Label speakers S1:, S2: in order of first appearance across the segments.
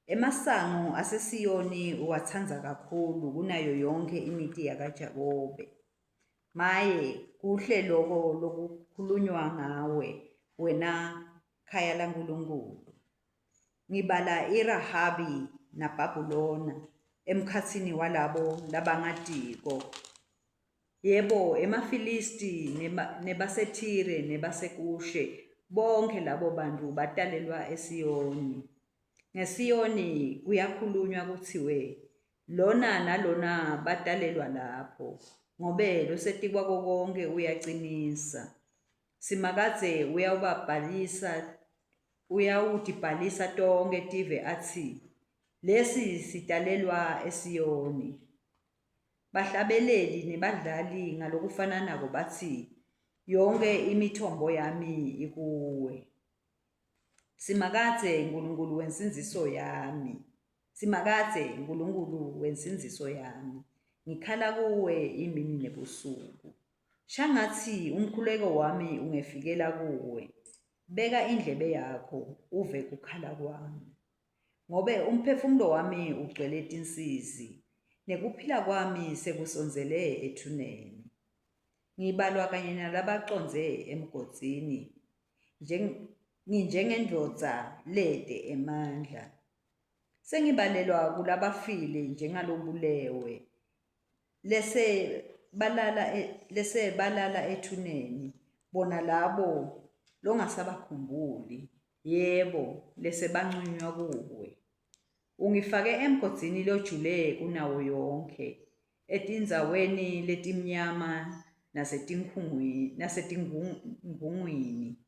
S1: Emasango aseSiyoni uwathanza kakhulu kunayo yonke imithi yakaJakobe. Maye, kuhle lokho lokukhulunywa ngawe, wena khaya laNkulunkulu. Ngibala iRahabi naBhabhulona emkhathini walabo labangadiko. Yebo, emaFilisti nebaseThire nebaseKushe, bonke labo bantu batalelwa eSiyoni. NgeSiyoni kuyakhulunywa kuthiwe, lona nalona batalelwa lapho, ngobe losetikwa konke uyacinisa. Simakadze uyawutibhalisa tonke tive athi, lesi sitalelwa eSiyoni. Bahlabeleli nebadlali ngalokufana nako bathi, yonke imithombo yami ikuwe. Simakadze Nkulunkulu wensinziso yami. Simakadze Nkulunkulu wensinziso yami. Ngikhala kuwe imini nebusuku. Shangathi umkhuleko wami ungefikela kuwe. Beka indlebe yakho uve kukhala kwami. Ngobe umphefumulo wami ugcwele tinsizi, nekuphila kwami sekusonzele ethuneni. Ngibalwa kanye nalabaconze emgodzini, nginjengendvodza lede emandla. Sengibalelwa kulabafile njengalobulewe, lese balala ethuneni, bona labo longasabakhumbuli. Yebo, lese banconywa kuwe. Ungifake emgodzini lojule kunawo yonke, etindzaweni letimnyama nasetingungwini.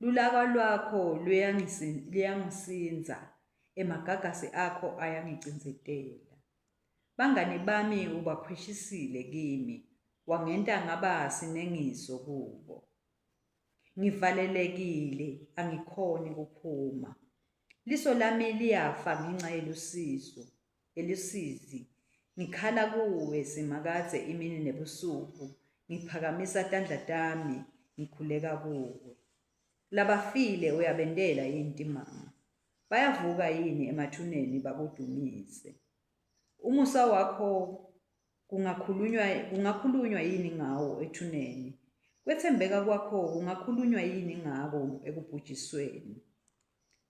S1: Lulaka lwakho luyangisinza, emagagasi akho ayangicindzetela. Bangani bami ubakhweshisile kimi, wangenta ngaba sinengiso kubo. Ngivalelekile, angikhoni kuphuma. Liso lami liyafa ngenxa yelusizi. Ngikhala kuwe simakadze imini nebusuku, ngiphakamisa tandla tami, ngikhuleka kuwe. Labafile uyabentela yini timanga? Bayavuka yini emathuneni bakudumise? Umusa wakho kungakhulunywa yini ngawo ethuneni? Kwethembeka kwakho kungakhulunywa yini ngako ekubhujisweni?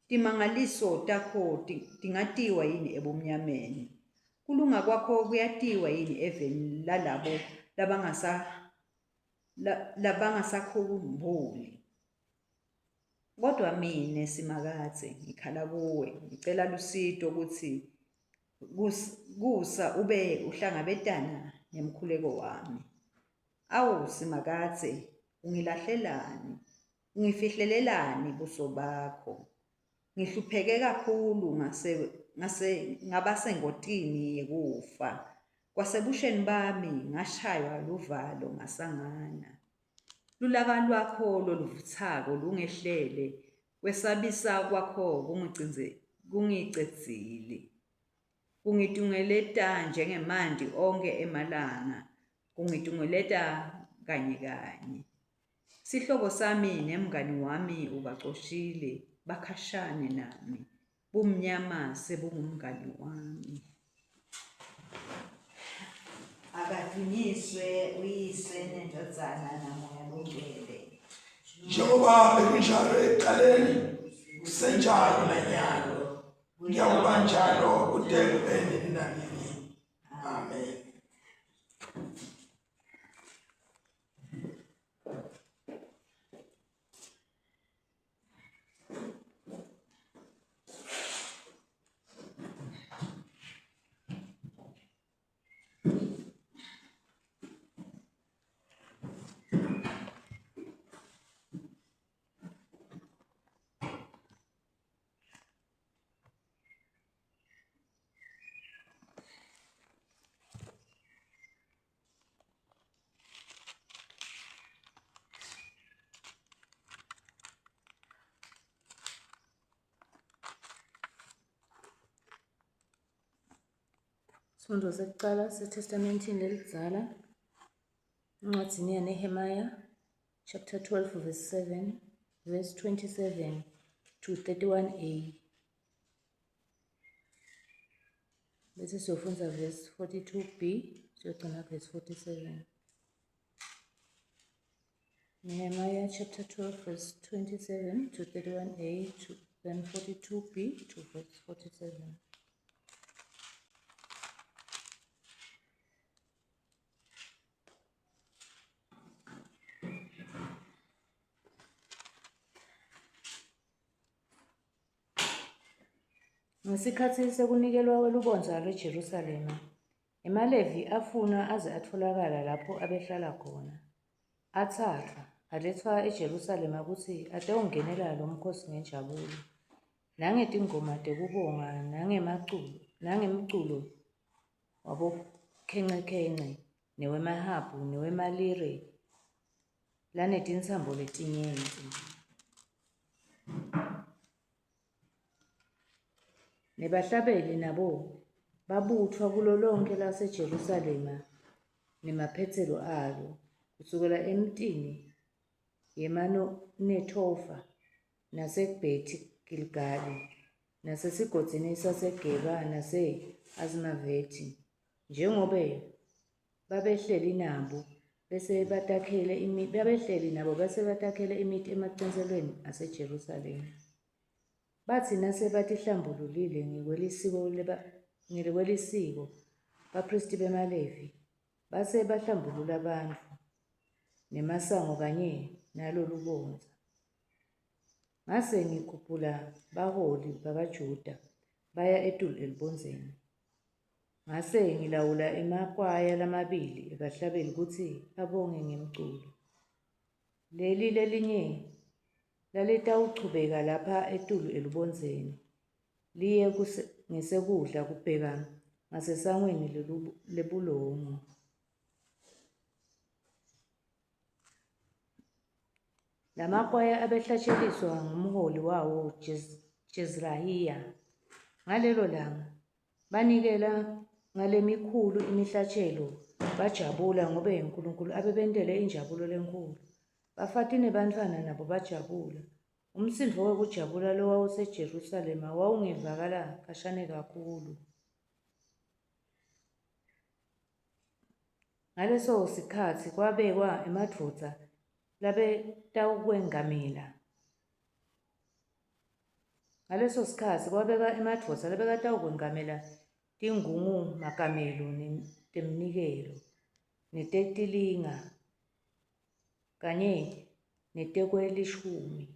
S1: Timangaliso takho tingatiwa yini ebumnyameni? Kulunga kwakho kuyatiwa yini eveni lalabo labangasakhumbuli? Kodwa mine simakadze ngikhala kuwe, ngicela lusito ukuthi kusa ube uhlangabetana nemkhuleko wami. Awu simakadze, ungilahlelani? Ungifihlelelani buso bakho? Ngihlupheke kakhulu ngaba sengotini yekufa. Kwasebusheni bami ngashaywa luvalo ngasangana. Lulaka lwakho loluvutsako lungehlele, kwesabisa kwakho kungicedzile. Kungitungeleta njengemanti onke emalanga, kungitungeleta kanye kanye. Sihlobo sami nemngani wami ubacoshile, bakhashane nami, bumnyama sebungumngani wami. Akadunyiswe uyise nendodzana namoya longcwele.
S2: Njengoba bekunjalo ekuqaleni, kusenjalo nanyalo, kuyakuba njalo kude kube nini nanini. Amen.
S3: Isifundo sekuqala seTestamentini lelidzala, encwadzini yaNehemiya, chapter 12 verse 7, verse 27 to 31a. bese siyofunda verse 42b siyogcina verse 47. Nehemiah chapter 12 verse 27 to 31a to then 42b to verse 47. Ngesikhathi sekunikelwa kwelubonzalo eJerusalema, eMalevi afuna aze atholakala lapho abehlala khona. Athathwa alethwa eJerusalema ukuthi atewungenela lo mkhosi ngenjabulo, nangetingoma tekubonga, nangemculo wabokhencekhence, newemahabhu, newemalire, lanetintsambo letinyenti. Nebahlabeli nabo babutfwa kulo lonke laseJerusalema nemaphetselo alo, kusukela emtini yeManethofa naseBhethi Gilgali nasesigodzini saseGeba nase-Azimavethi, njengobe babehleli nabo bese batakhele imiti emachenselweni aseJerusalema. Bathi nase batihlambululile ngekwelisiko bapristi bemaLevi base bahlambulula bantfu nemasango kanye nalolubonza. Ngase ngikhuphula baholi bakaJuda baya eTulu Elibonzeni. Ngase ngilawula emakwaya lamabili ebahlabeli kutsi abonge ngemculo. Leli lelinye lalitawuchubeka lapha eTulu Elibonzeni liye ngesekudla kubheka ngasesangweni lebulongo. Lamakwaya abehlatsheliswa ngumholi wawo Jezrahiya. Ngalelo langa banikela ngalemikhulu imihlatshelo, bajabula ngobe uNkulunkulu abebentele injabulo lenkulu. Bafati nebantfwana nabo bajabula. Umsindvo wekujabula lo wawuseJerusalema wawungevakala kashane kakhulu. Ngaleso sikhatsi kwabekwa emadvodza labetawukwengamela. Labekatawukwengamela tingungu makamelo temnikelo netetilinga kanye netekwelishumi.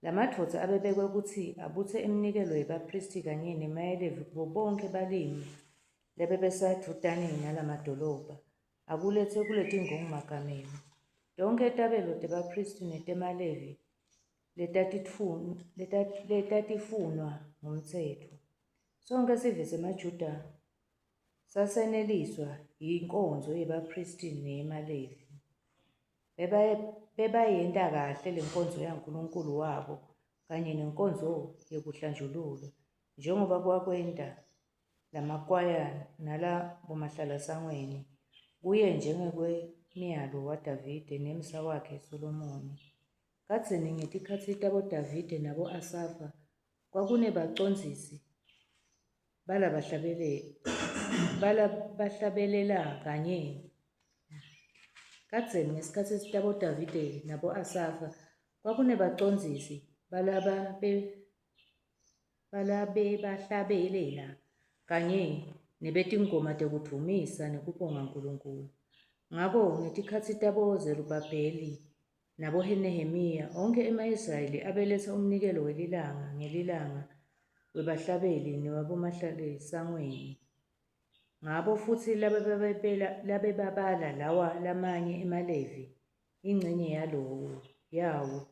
S3: Lamadvodza abebekwe kutsi abutse emnikelo yebapristi kanye nemaLevi kubo bonke balimi lebebesadvutane nalamadolobha akuletse kuletingungu makamelo. Tonke tabelo tebapristi netemaLevi letatifunwa ngumtsetfo. Sonke sive semaJuda saseneliswa yinkonzo yebapristi neyemaLevi. Bebayenta kahle lenkonzo yaNkulunkulu wabo kanye nenkonzo yekuhlanjululwa, njengoba kwakwenta lamakwaya nalabomahlalasangweni kuye njengekwemyalo waDavide nemsa wakhe Solomoni. Kadzeni ngetikhatsi tabo Davide nabo Asafa kwakunebacondzisi balabahlabelela kanye. Kadzeni ngesikhatsi tabo Davide nabo Asafa kwakunebacondzisi balabebahlabelela kanye nebetingoma tekudvumisa nekubonga uNkulunkulu. Ngako ngetikhatsi tabo Zerubabheli nabo Nehemiya onke ema-Israyeli abeletsa umnikelo welilanga ngelilanga webahlabeli newabomahlalisangweni. Ngabo futsi labebabala lawa lamanye emaLevi ingcenye yawo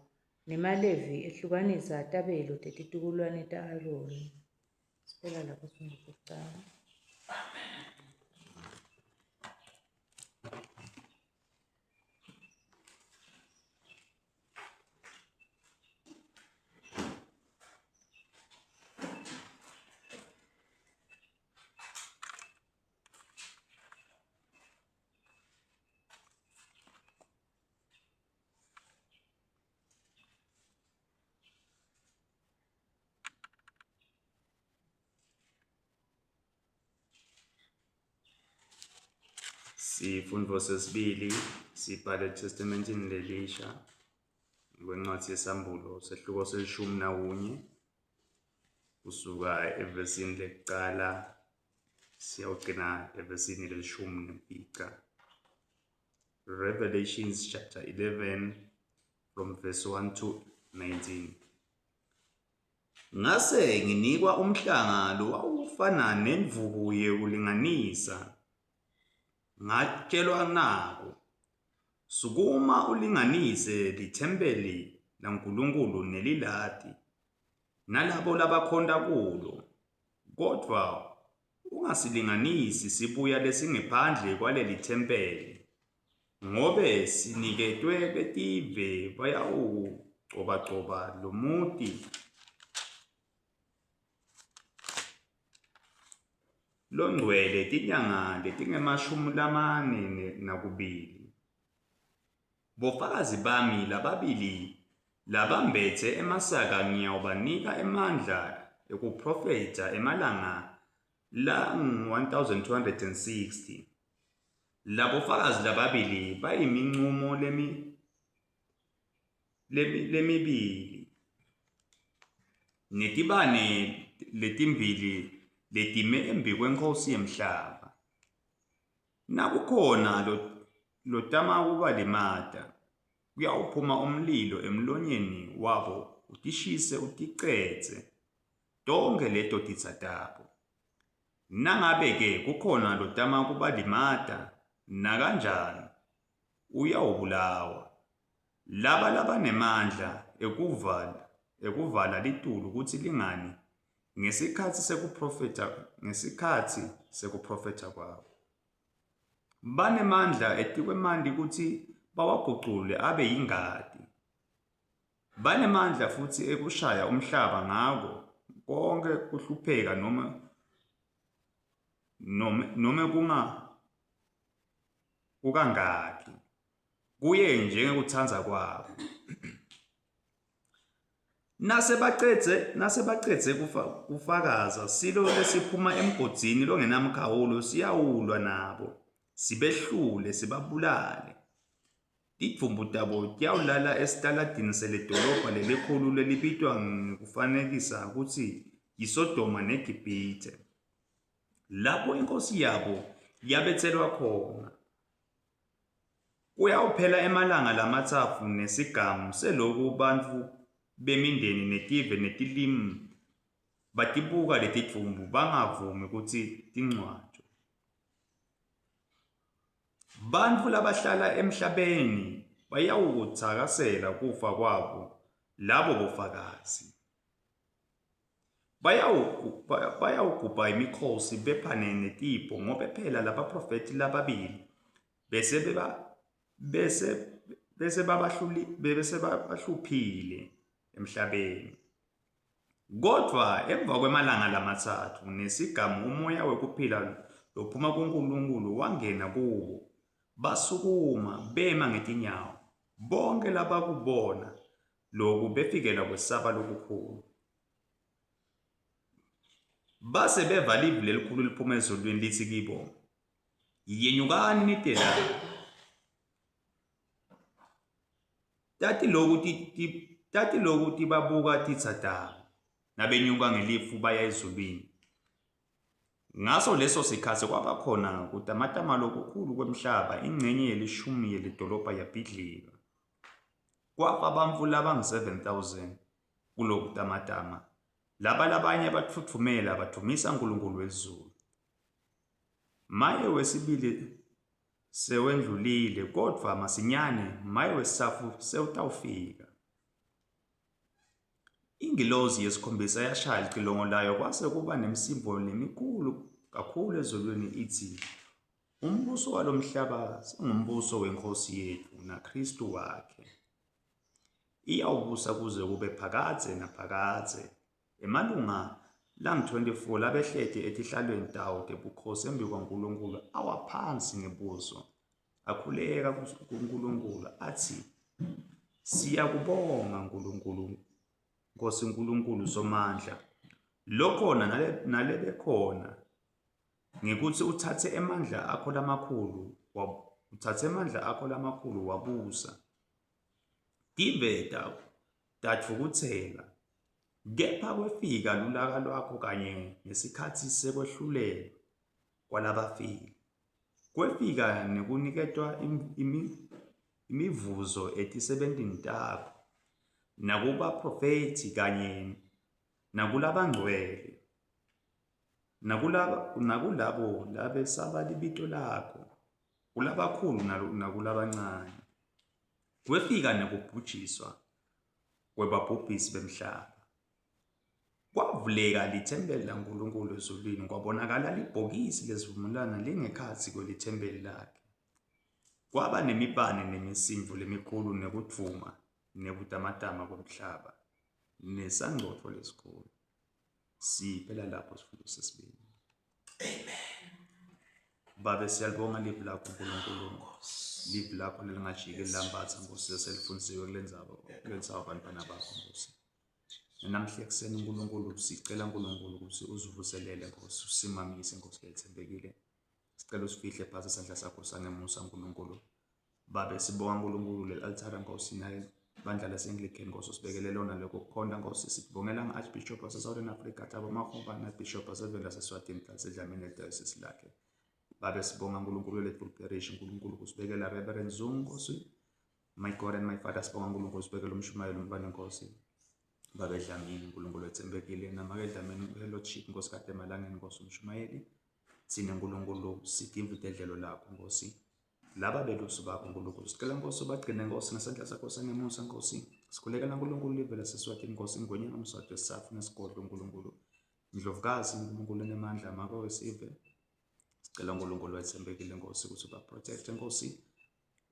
S3: nemaLevi ehlukanisa tabelo tetitukulwane ta-Aroni. Siphela lapho singekucala.
S4: Sifundvo sesibili sibhala eTestamentini lelisha kwencwadi yesambulo sehluko selishumi nakunye kusuka evesini lekucala siyawugcina evesini lelishumi nemfica. Revelations chapter 11 from verse 1 to 19. Ngase nginikwa umhlangano wawufana nemvubu yekulinganisa. Ngatshelwa nako, sukuma ulinganise lithempeli laNkulunkulu nelilati nalabo labakhonta kulo, kodwa ungasilinganisi sibuya lesingephandle kwaleli thempeli, ngobe siniketwe betive bayawugcoba lomuti longcwele tinyanga letingemashumi 42. Bofakazi bami lababili labambethe emasaka ngiyawubanika emandla ekuprofeta emalanga la-1260. Labofakazi lababili bayimincumo lemibili netibane letimbili letime embi kweNkosi yemhlaba. Nakukhona lotama kubalimata, kuyawuphuma umlilo emlonyeni wabo utishise uticetse tonke leto titsa tabo. Nangabe-ke kukhona lotama kubalimata, nakanjani uyawubulawa. Laba labanemandla ekuvala litulu kutsi lingani ngesikhatsi sekuprofeta kwabo. Banemandla etikwemanti kutsi bawagucule abe yingadi. Banemandla futsi ekushaya umhlaba ngako konke kuhlupheka nome kukangaki kuye njengekutsandza kwabo. Nasebacedze kufakaza, silo lesiphuma emgodzini longenamkhawulo siyawulwa nabo, sibehlule, sibabulale. Tidvumbu tabo tiyawulala esitaladini selidolobha lelikhulu lelibitwa ngekufanekisa kutsi yiSodoma neGibhithe, lapho inkosi yabo yabetselwa khona. Kuyawuphela emalanga lamatsatfu nesigamu seloku bantfu bemindeni netive netilimi batibuka letidvumbu bangavumi kutsi tincwatshwe. Bantfu labahlala emhlabeni bayawukutsakasela kufa kwabo labo bofakazi. Bayawugubha imikhosi bephane netipho, ngobe phela labaprofeti lababili bese babahluphile emhlabeni. Kodwa emva kwemalanga lamatsatfu nesigamu umoya wekuphila lophuma kuNkulunkulu wangena kubo, basukuma bema ngetinyawo. Bonke labakubona loku befikelwa kwesaba lokukhulu. Base beva livi lelikhulu liphuma ezulwini lithi kibo, yenyukani nite la. Tati loku tibabuka titsa tabo, nabenyuka ngelifu baya ezulwini. Ngaso leso sikhatsi kwabakhona kutamatama lokukhulu kwemhlaba, ingcenye yelishumi yelidolobha yabhidlika. Kwafa bantfu labangu-7,000 kuloku tamatama. Laba labanye batfutfumela badumisa Nkulunkulu wezulu. Maye wesibili sewendlulile, kodvwa masinyane maye wesitfatfu sewutawufika. Ingilozi yesikhombisa yashaya licilongo layo, kwase kuba nemsimbo lemikhulu kakhulu ezulwini ithi, umbuso walomhlaba singumbuso wenkosi yethu naKristu wakhe. Iyawubusa kuze kube phakadze naphakadze. Emalunga lang-24 labehlete etihlalweni tawo tebukhosi embi kwaNkulunkulu awaphansi ngebuso, akhuleka kuNkulunkulu athi, siyakubonga Nkulunkulu, Nkosi Nkulunkulu Somandla, lokhona nalebekhona, ngekutsi utsatse emandla akho lamakhulu uthathe amandla akho lamakhulu wabusa. Tiveta tatfukuthela, kepha kwefika lulaka lwakho kanye nesikhathi sekwehlulelwa kwalabafile. Kwefika nekuniketwa imivuzo etisebentini takho, nakubaprofethi kanye nakulabangcwele, nakulabo labesaba libito lakho, kulabakhulu nakulabancane. Kwefika nekubhujiswa kwebabhubhisi bemhlaba. Kwavuleka lithempeli laNkulunkulu ezulwini, kwabonakala libhokisi lesivumelwano lingekhatsi kwelithempeli lakhe. Kwaba nemibane nemisimvo lemikhulu nekudvuma nekutamatama komhlaba nesangcotfo lesikhulu. Siphela lapho sifundo sesibili. Babe siyalibonga livi lakho Nkulunkulu, livi lakho lelingajiki lambatha Nkosi eselifundisiwe kulenzawo abantwana bakho Nkosi. Namhla ekuseni Nkulunkulu sicela Nkulunkulu ukuthi uzivuselele Nkosi, usimamise Nkosi lethembekile. Sicela usifihle phasi isandla sakho sangemusa Nkulunkulu. Babe sibonga Nkulunkulu le-altara Nkosi naye bandla lase-Anglican Nkosi usibekele lona lokho kukhonda Nkosi. Sibongela nge-Archbishop wase-Southern Africa Thabo Makgoba na-Bishop wasevele laseSwatini laseDlamini le-Diocese lakhe. Babe sibonga Nkulunkulu le-Full Parish Nkulunkulu kusibekela Reverend Zungu Nkosi. My God and my Father sibonga Nkulunkulu usibekele umshumayeli umbane Nkosi. Babe Dlamini Nkulunkulu ethembekile namake Dlamini Lordship Nkosi kade emalangeni Nkosi umshumayeli. Thina Nkulunkulu sidinga idedlelo lakho Nkosi. Laba belusi bakho Nkulunkulu sicela Nkosi ubagcine Nkosi ngesandla sakho sangemusa Nkosi. Sikhulekela Nkulunkulu live laseSwatini Nkosi ngonyaka umswati wesisafo nesigodlo Nkulunkulu. Ndlovukazi Nkulunkulu enemandla mako wesive. Sicela Nkulunkulu wethembekile Nkosi ukuthi ubaprotect Nkosi.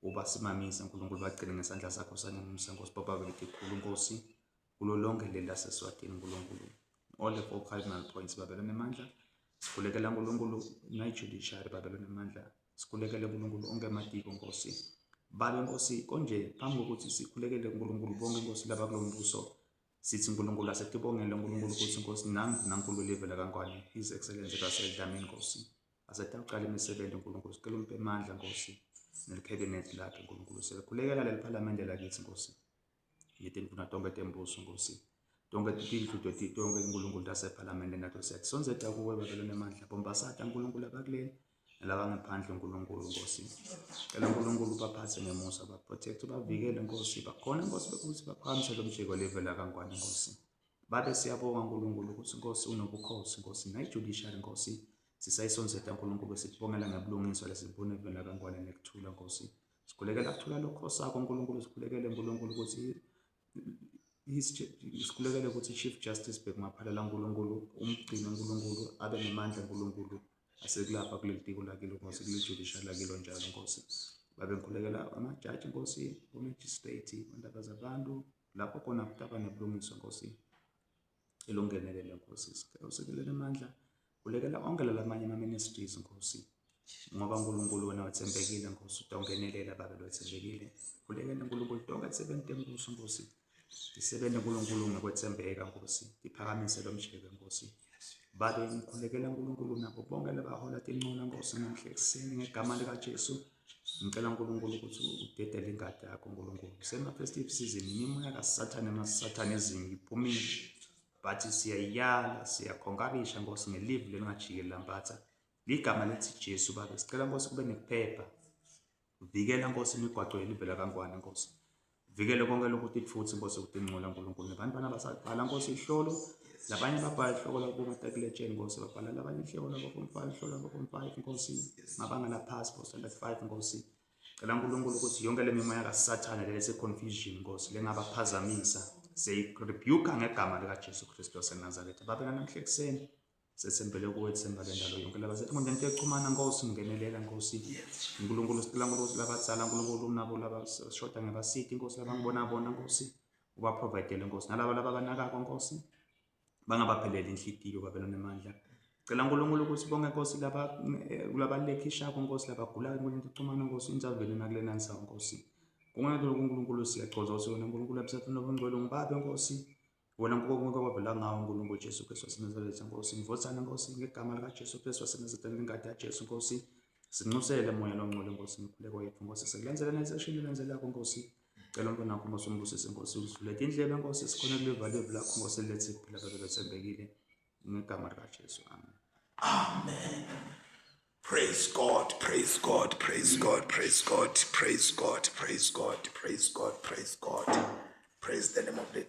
S4: Ubasimamise Nkulunkulu bagcine ngesandla sakho sangemusa Nkosi. Baba belikhulu Nkosi kulo lonke leli laseSwatini Nkulunkulu. All the 4 cardinal points babelwe nemandla. Sikhulekela Nkulunkulu na-judiciary babelwe nemandla. Sikhulekele Nkulunkulu onke amadiko Nkosi. Babe Nkosi konje phambi kokuthi sikhulekele Nkulunkulu bonke Nkosi laba kulombuso. Sithi Nkulunkulu asetibongele Nkulunkulu ukuthi Nkosi nankulu live lakaNkwane His Excellency kaSedlamini Nkosi. Asetaqala imisebenzi Nkulunkulu sicela umpe amandla Nkosi nelicabinet lakhe Nkulunkulu. Sikhulekela leli parliament lakithi Nkosi. Yithi ndifuna tonke tembuso Nkosi. Tonke titindlu tonke Nkulunkulu taseparliament nato siyathi sonzetha kuwe babelwe nemandla. Bombasata Nkulunkulu abakuleli nalaba ngaphandle Nkulunkulu Nkosi. Cela Nkulunkulu baphathe ngemusa baprotect bavikele Nkosi bakhona Nkosi bekuthi baphakamisa lo mjiko live lakaNkwane Nkosi. Babe siyabonga Nkulunkulu ukuthi Nkosi unobukhosi Nkosi nayi-judiciary Nkosi. Sisayisonzetha Nkulunkulu sibongela ngebulungiswa lesibone live lakaNkwane nekuthula Nkosi. Sikhulekela kuthula lokhosi sakho Nkulunkulu. Sikhulekele Nkulunkulu ukuthi sikhulekele ukuthi Chief Justice Bhekmaphala Nkulunkulu umgcine Nkulunkulu abe nemandla Nkulunkulu asekulapha kuleli tiko lakilo Nkosi kule judiciary lakilo njalo Nkosi. Babe ngikhulekela amajaji Nkosi magistrate bandaba zabantu lapho khona kutaba nebulungiswa Nkosi elongenelele Nkosi. Sikelele amandla khulekela onke lamanye ama-ministries Nkosi ngoba Nkulunkulu wena wethembekile Nkosi utongenelela babe lwethembekile. Khulekela Nkulunkulu tonke tisebenze tembuso Nkosi. Tisebenze Nkulunkulu ngokwethembeka Nkosi. Tiphakamise lo mjeke Nkosi. Babe ngikhulekela Nkulunkulu nabo bonke labahola tinqola Nkosi namhla ekuseni ngegama likaJesu. Ngicela Nkulunkulu ukuthi udedele ingadi yakho Nkulunkulu. Sema-festive season imimoya kaSathane emasathane ezingi iphumile. Bathi siyayala siyakhonkarisha Nkosi ngelive lelingajiki lambatha. Ligama lithi Jesu babe sicela Nkosi kube nekuphepha. Vikela Nkosi imigwaqo yelive lakaNkwane Nkosi. Vikele konke lokhu futhi Nkosi kutinqola Nkulunkulu. Abantwana basabhala Nkosi ihlolo. Labanye babhala ihloko labo matriculation Nkosi babhala labanye ihloko labo form 5 ihlolo labo form 5 Nkosi. Mabanga la pass for standard 5 Nkosi. Cela Nkulunkulu ukuthi yonke le mimoya kaSathane lese confusion Nkosi lengabaphazamisa seyirebuke ngegama likaJesu Kristu waseNazaretha. Babela namhla ekuseni sesembele kuwe themba lendalo yonke labasethi ngento echumana Nkosi ngenelela Nkosi. Nkulunkulu sicela ukuthi labadzala Nkulunkulu nabo labashoda ngebasithi Nkosi labangibona bona Nkosi uba providele Nkosi nalabo lababanakako Nkosi bangabapheleli inhlitiyo babelwe nemandla. Cela Nkulunkulu ukuthi bonke Nkosi labalekishako Nkosi labagulayo Nkulunkulu ixhumana Nkosi inzavele nakulena nsawo Nkosi. Kungabe uNkulunkulu siyachoza ukuthi wena Nkulunkulu abisafuna ubungcwele ngibabe Nkosi. Wona konke kwavela ngawo Nkulunkulu Jesu Kristu waseNazaretha Nkosi. Ngivothana Nkosi ngegama likaJesu Kristu waseNazaretha ngengadi yaJesu Nkosi. Sinxusele moya longcwele Nkosi imikhuleko yethu Nkosi sikulenzela neseshini lenzela yakho Nkosi. Cela umuntu nakho Nkosi umbusise Nkosi usivulele indlebe Nkosi sikhona kuliva live lakho Nkosi lethe iphila vele bethembekile ngegama lika Jesu. Amen.
S2: Amen. Praise God, praise God, praise God, praise God, praise God, praise God, praise God, praise God. Praise the name of the